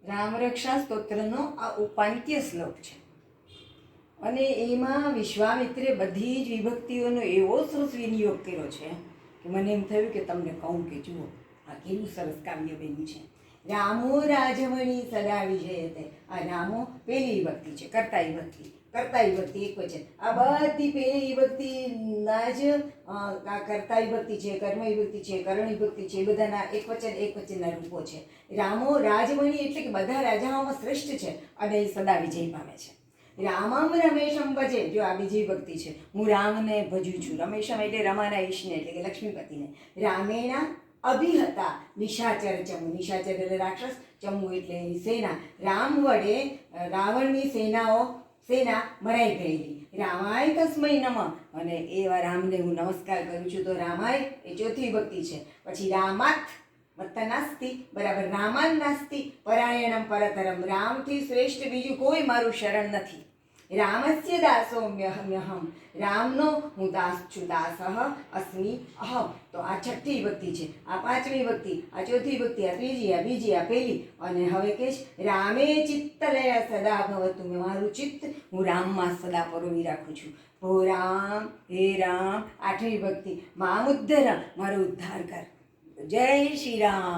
રામરક્ષા સ્તોત્રનો આ ઉપાંત્ય શ્લોક છે અને એમાં વિશ્વામિત્રે બધી જ વિભક્તિઓનો એવો સરસ વિનિયોગ કર્યો છે કે મને એમ થયું કે તમને કહું કે જુઓ આ કેવું સરસ કાવ્ય બન્યું છે. રામો રાજમણી સદા વિજયતે. આ રામો પહેલી વિભક્તિ છે, કર્તા વિભક્તિ. કર્તા વિભક્તિ એક વચન. આ બધી પહેલી વિભક્તિના જ કર્તા વિભક્તિ છે, કર્મ વિભક્તિ છે, કરણ વિભક્તિ છે, એ બધાના એક વચનના રૂપો છે. રામો રાજમણી એટલે કે બધા રાજાઓમાં શ્રેષ્ઠ છે અને એ સદા વિજય પામે છે. રામમ રમેશમ ભજે. જો આ બીજી વિભક્તિ છે, હું રામને ભજું છું. રમેશમ એટલે રમાના ઈશને એટલે કે લક્ષ્મીપતિને. રામેણા અભિહતા નિશાચર ચમુ. નિશાચર એટલે રાક્ષસ, ચમુ એટલે સેના. રામ વડે રાવણની સેના મરાઈ ગયેલી. રામાય તસ્મૈ નમઃ. અને એવા રામને હું નમસ્કાર કરું છું. તો રામાય એ ચોથી વિભક્તિ છે. પછી રામાત વત્તા નાસ્તિ બરાબર રામાન નાસ્તિ પરાયણમ પરતરમ. રામથી શ્રેષ્ઠ બીજું કોઈ મારું શરણ નથી. રામસ્ય દાસોમ્યહમ. રામનો હું દાસ છું. દાસઃ અસ્મિ અહમ. તો આ છઠ્ઠી વિભક્તિ છે. આ પાંચમી વિભક્તિ, આ ચોથી વિભક્તિ, આ ત્રીજી, આ બીજી, આ પહેલી. અને હવે કે રામે ચિત્તલય સદા ભવતુ. મારું ચિત્ત હું રામમાં સદા પરોવી રાખું છું. હો રામ, હે રામ. આઠમી વિભક્તિ મામુદ્ધર. મારો ઉદ્ધાર કર. જય શ્રી રામ.